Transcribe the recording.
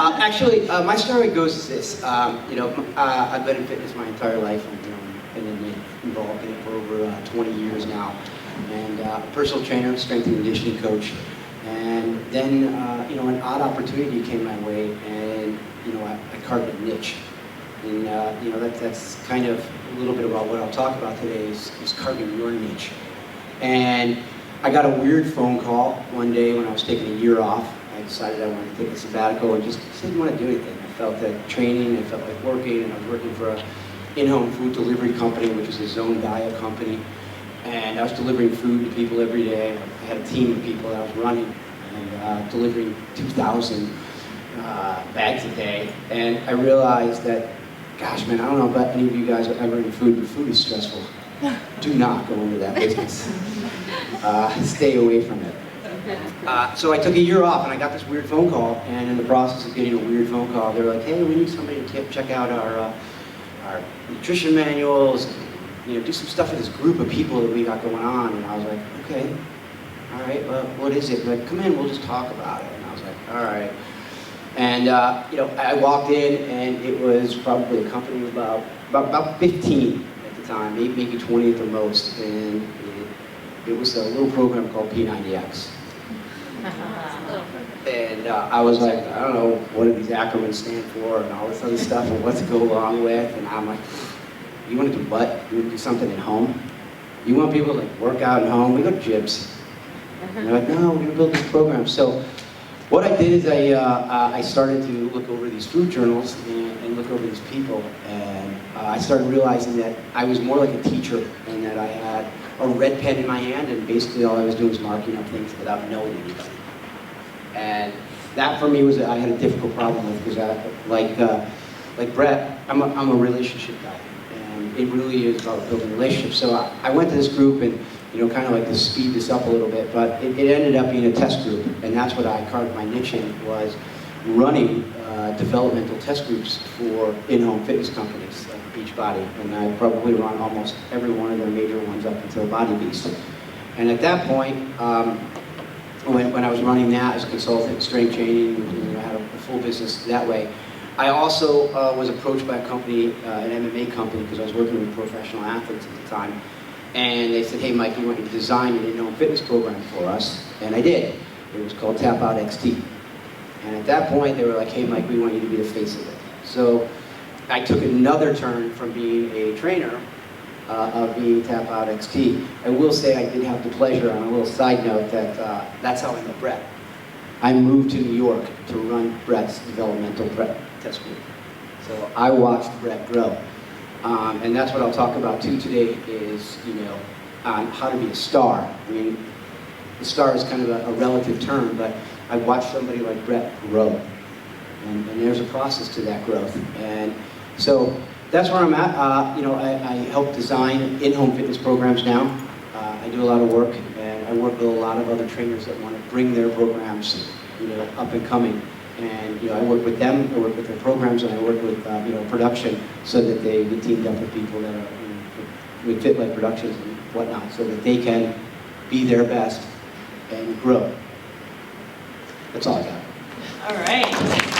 My story goes as this. I've been in fitness my entire life. I've been involved in it for over 20 years now. And personal trainer, strength and conditioning coach. And then, an odd opportunity came my way, and I carved a niche. And that's kind of a little bit about what I'll talk about today is carving your niche. And I got a weird phone call one day when I was taking a year off. I decided I wanted to take a sabbatical and just didn't want to do anything. I felt that training, I felt like working, and I was working for an in-home food delivery company, which is a zone diet company. And I was delivering food to people every day. I had a team of people that I was running and delivering 2,000 bags a day. And I realized that, gosh, man, I don't know about any of you guys are ever in food, but food is stressful. Do not go into that business. Stay away from it. So I took a year off, and I got this weird phone call. And in the process of getting a weird phone call, they were like, "Hey, we need somebody to check out our nutrition manuals. Do some stuff with this group of people that we got going on." And I was like, "Okay, all right. Well, what is it?" Like, "Come in, we'll just talk about it." And I was like, "All right." And I walked in, and it was probably a company of about 15 at the time, maybe 20 at the most, and it was a little program called P90X. And I was like, I don't know what do these acronyms stand for and all this other stuff and what to go along with. And I'm like, you want to do what? You want to do something at home? You want people to work out at home? We go to gyms. And they're like, no, we're going to build this program. So what I did is I started to look over these food journals and look over these people. And I started realizing that I was more like a teacher and that I had a red pen in my hand, and basically all I was doing was marking up things without knowing anybody. And that for me I had a difficult problem with, because like Brett, I'm a relationship guy, and it really is about building relationships. So I went to this group and kind of to speed this up a little bit, but it ended up being a test group, and that's what I carved my niche in, was running developmental test groups for in-home fitness companies like Beachbody, and I probably run almost every one of their major ones up until Body Beast. And at that point, when I was running that as a consultant, strength training, I had a full business that way. I also was approached by a company, an MMA company, because I was working with professional athletes at the time. And they said, "Hey, Mike, we want you to design an in-home fitness program for us." And I did. It was called Tap Out XT. And at that point, they were like, "Hey, Mike, we want you to be the face of it." So I took another turn from being a trainer of being Tap Out XT. I will say I did have the pleasure, on a little side note, that that's how I met Brett. I moved to New York to run Brett's developmental prep test group. So I watched Brett grow. And that's what I'll talk about too today is, on how to be a star. I mean, the star is kind of a relative term, but I watched somebody like Brett grow. And there's a process to that growth. And so that's where I'm at. I help design in-home fitness programs now. I do a lot of work, and I work with a lot of other trainers that want to bring their programs, up and coming. And I work with them, I work with their programs, and I work with production, so that they get teamed up with people that are with Fitlife Productions and whatnot, so that they can be their best and grow. That's all I got. All right.